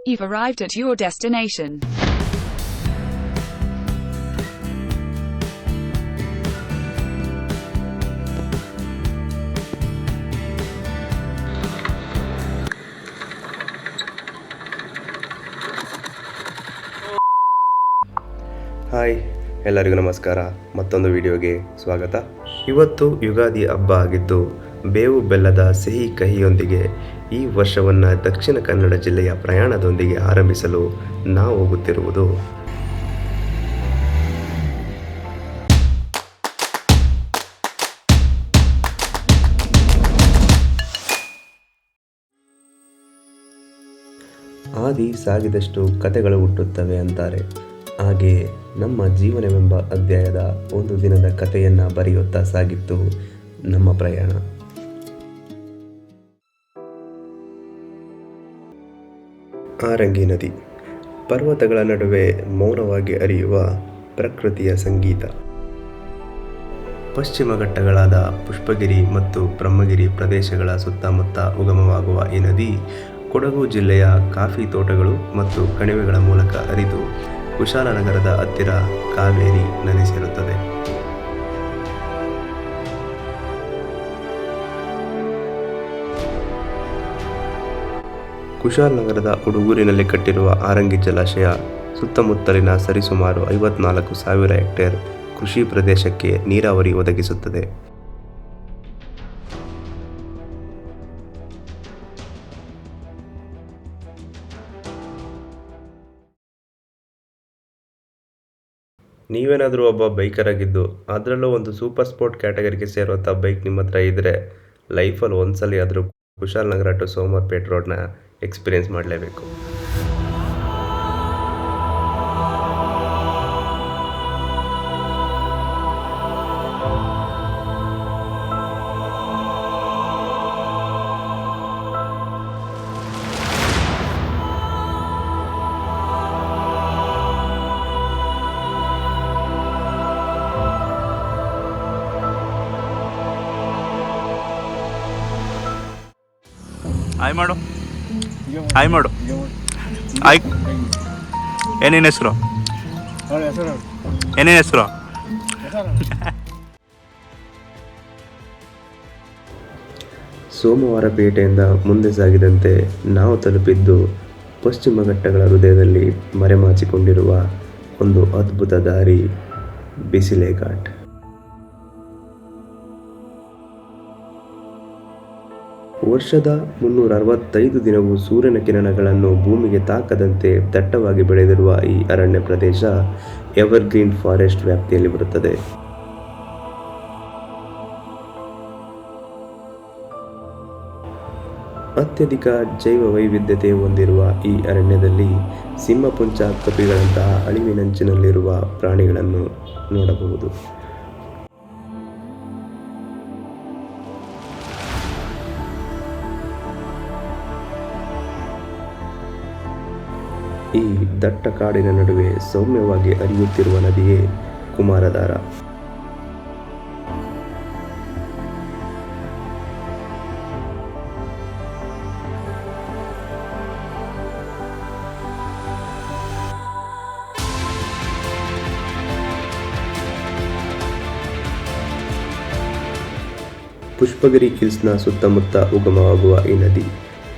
You've arrived at your destination. Hi, ಎಲ್ಲರಿಗೂ ನಮಸ್ಕಾರ. ಮತ್ತೊಂದು ವಿಡಿಯೋಗೆ ಸ್ವಾಗತ. ಇವತ್ತು ಯುಗಾದಿ ಹಬ್ಬ ಆಗಿದ್ದು ಬೇವು ಬೆಲ್ಲದ ಸಿಹಿ ಕಹಿಯೊಂದಿಗೆ ಈ ವರ್ಷವನ್ನು ದಕ್ಷಿಣ ಕನ್ನಡ ಜಿಲ್ಲೆಯ ಪ್ರಯಾಣದೊಂದಿಗೆ ಆರಂಭಿಸಲು ನಾವು ಹೋಗುತ್ತಿರುವುದು ಆದಿ ಸಾಗಿದಷ್ಟು ಕಥೆಗಳು ಹುಟ್ಟುತ್ತವೆ ಅಂತಾರೆ. ಹಾಗೆಯೇ ನಮ್ಮ ಜೀವನವೆಂಬ ಅಧ್ಯಾಯದ ಒಂದು ದಿನದ ಕಥೆಯನ್ನು ಬರೆಯುತ್ತಾ ಸಾಗಿತ್ತು ನಮ್ಮ ಪ್ರಯಾಣ. ಆರಂಗಿ ನದಿ, ಪರ್ವತಗಳ ನಡುವೆ ಮೌನವಾಗಿ ಹರಿಯುವ ಪ್ರಕೃತಿಯ ಸಂಗೀತ. ಪಶ್ಚಿಮ ಘಟ್ಟಗಳಾದ ಪುಷ್ಪಗಿರಿ ಮತ್ತು ಬ್ರಹ್ಮಗಿರಿ ಪ್ರದೇಶಗಳ ಸುತ್ತಮುತ್ತ ಉಗಮವಾಗುವ ಈ ನದಿ ಕೊಡಗು ಜಿಲ್ಲೆಯ ಕಾಫಿ ತೋಟಗಳು ಮತ್ತು ಕಣಿವೆಗಳ ಮೂಲಕ ಹರಿದು ಕುಶಾಲನಗರದ ಹತ್ತಿರ ಕಾವೇರಿ ನದಿ ಸೇರುತ್ತದೆ. ಕುಶಾಲನಗರದ ಉಡುಗೂರಿನಲ್ಲಿ ಕಟ್ಟಿರುವ ಆರಂಗಿ ಜಲಾಶಯ ಸುತ್ತಮುತ್ತಲಿನ ಸರಿಸುಮಾರು 54,000 ಹೆಕ್ಟೇರ್ ಕೃಷಿ ಪ್ರದೇಶಕ್ಕೆ ನೀರಾವರಿ ಒದಗಿಸುತ್ತದೆ. ನೀವೇನಾದರೂ ಒಬ್ಬ ಬೈಕರ್ ಆಗಿದ್ದು ಅದರಲ್ಲೂ ಒಂದು ಸೂಪರ್ ಸ್ಪೋರ್ಟ್ ಕ್ಯಾಟಗರಿಗೆ ಸೇರುವಂಥ ಬೈಕ್ ನಿಮ್ಮ ಹತ್ರ ಇದ್ದರೆ ಲೈಫಲ್ಲಿ ಒಂದ್ಸಲ ಆದರೂ ಕುಶಾಲನಗರ ಟು ಸೋಮವಾರಪೇಟೆ ರೋಡ್ನ ಎಕ್ಸ್ಪೀರಿಯೆನ್ಸ್ ಮಾಡಲೇಬೇಕು. ಹಾಯ್ ಮಾಡು, ಹಾಯ್ ಮಾಡು. ಆಯ್, ಏನೇನು ಹೆಸರು? ಏನೇನು ಹೆಸರು? ಸೋಮವಾರಪೇಟೆಯಿಂದ ಮುಂದೆ ಸಾಗಿದಂತೆ ನಾವು ತಲುಪಿದ್ದು ಪಶ್ಚಿಮ ಘಟ್ಟಗಳ ಹೃದಯದಲ್ಲಿ ಮರೆಮಾಚಿಕೊಂಡಿರುವ ಒಂದು ಅದ್ಭುತ ದಾರಿ, ಬಿಸಿಲೆ ಘಾಟ್. ವರ್ಷದ 365 ದಿನವೂ ಸೂರ್ಯನ ಕಿರಣಗಳನ್ನು ಭೂಮಿಗೆ ತಾಕದಂತೆ ದಟ್ಟವಾಗಿ ಬೆಳೆದಿರುವ ಈ ಅರಣ್ಯ ಪ್ರದೇಶ ಎವರ್ಗ್ರೀನ್ ಫಾರೆಸ್ಟ್ ವ್ಯಾಪ್ತಿಯಲ್ಲಿ ಬರುತ್ತದೆ. ಅತ್ಯಧಿಕ ಜೈವ ವೈವಿಧ್ಯತೆ ಹೊಂದಿರುವ ಈ ಅರಣ್ಯದಲ್ಲಿ ಸಿಂಹಪುಂಚ, ಕಪಿಗಳಂತಹ ಅಳಿವಿನಂಚಿನಲ್ಲಿರುವ ಪ್ರಾಣಿಗಳನ್ನು ನೋಡಬಹುದು. ಈ ದಟ್ಟ ಕಾಡಿನ ನಡುವೆ ಸೌಮ್ಯವಾಗಿ ಹರಿಯುತ್ತಿರುವ ನದಿಯೇ ಕುಮಾರಧಾರ. ಪುಷ್ಪಗಿರಿ ಹಿಲ್ಸ್ನ ಸುತ್ತಮುತ್ತ ಉಗಮವಾಗುವ ಈ ನದಿ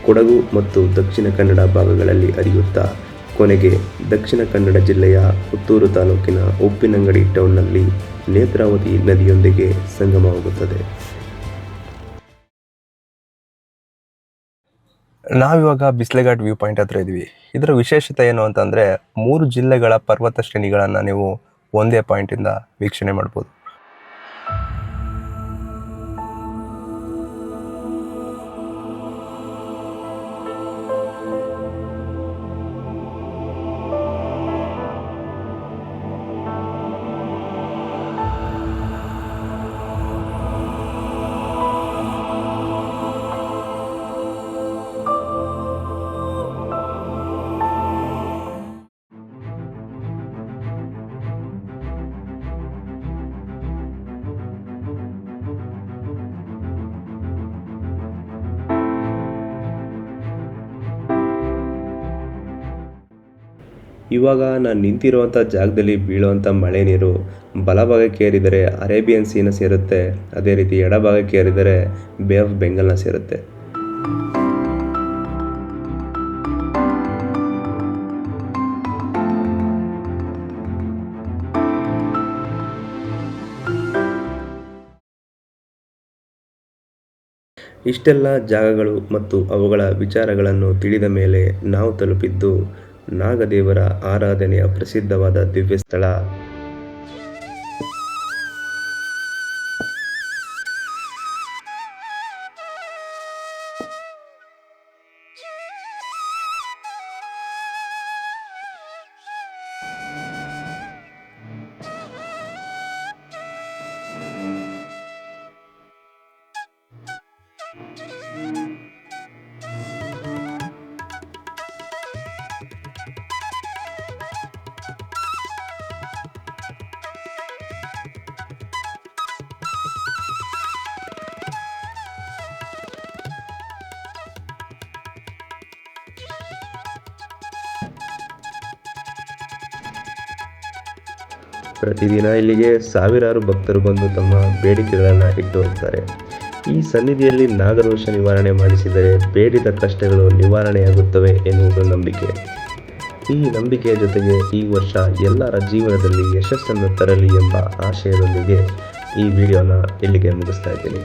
ಕೊಡಗು ಮತ್ತು ದಕ್ಷಿಣ ಕನ್ನಡ ಭಾಗಗಳಲ್ಲಿ ಹರಿಯುತ್ತಾ ಕೊನೆಗೆ ದಕ್ಷಿಣ ಕನ್ನಡ ಜಿಲ್ಲೆಯ ಪುತ್ತೂರು ತಾಲೂಕಿನ ಉಪ್ಪಿನಂಗಡಿ ಟೌನ್ನಲ್ಲಿ ನೇತ್ರಾವತಿ ನದಿಯೊಂದಿಗೆ ಸಂಗಮವಾಗುತ್ತದೆ. ನಾವಿವಾಗ ಬಿಸ್ಲೆಘಾಟ್ ವ್ಯೂ ಪಾಯಿಂಟ್ ಹತ್ರ ಇದ್ವಿ. ಇದರ ವಿಶೇಷತೆ ಏನು ಅಂತಂದರೆ 3 ಜಿಲ್ಲೆಗಳ ಪರ್ವತ ಶ್ರೇಣಿಗಳನ್ನು ನೀವು ಒಂದೇ ಪಾಯಿಂಟಿಂದ ವೀಕ್ಷಣೆ ಮಾಡ್ಬೋದು. ಇವಾಗ ನಾನು ನಿಂತಿರುವಂಥ ಜಾಗದಲ್ಲಿ ಬೀಳುವಂಥ ಮಳೆ ನೀರು ಬಲಭಾಗಕ್ಕೆ ಏರಿದರೆ ಅರೇಬಿಯನ್ ಸೀನ ಸೇರುತ್ತೆ, ಅದೇ ರೀತಿ ಎಡಭಾಗಕ್ಕೆ ಏರಿದರೆ ಬೇ ಆಫ್ ಬೆಂಗಾಲ್ನ ಸೇರುತ್ತೆ. ಇಷ್ಟೆಲ್ಲ ಜಾಗಗಳು ಮತ್ತು ಅವುಗಳ ವಿಚಾರಗಳನ್ನು ತಿಳಿದ ಮೇಲೆ ನಾವು ತಲುಪಿದ್ದು ನಾಗದೇವರ ಆರಾಧನೆಯ ಪ್ರಸಿದ್ಧವಾದ ದಿವ್ಯ ಸ್ಥಳ ಪ್ರತಿದಿನ ಇಲ್ಲಿಗೆ ಸಾವಿರಾರು ಭಕ್ತರು ಬಂದು ತಮ್ಮ ಬೇಡಿಕೆಗಳನ್ನು ಇಟ್ಟು ಹೋಗ್ತಾರೆ. ಈ ಸನ್ನಿಧಿಯಲ್ಲಿ ನಾಗದೋಷ ನಿವಾರಣೆ ಮಾಡಿಸಿದರೆ ಬೇಡಿದ ಕಷ್ಟಗಳು ನಿವಾರಣೆಯಾಗುತ್ತವೆ ಎನ್ನುವುದು ನಂಬಿಕೆ. ಈ ನಂಬಿಕೆಯ ಜೊತೆಗೆ ಈ ವರ್ಷ ಎಲ್ಲರ ಜೀವನದಲ್ಲಿ ಯಶಸ್ಸನ್ನು ತರಲಿ ಎಂಬ ಆಶಯದೊಂದಿಗೆ ಈ ವಿಡಿಯೋನ ಇಲ್ಲಿಗೆ ಮುಗಿಸ್ತಾ ಇದ್ದೀನಿ.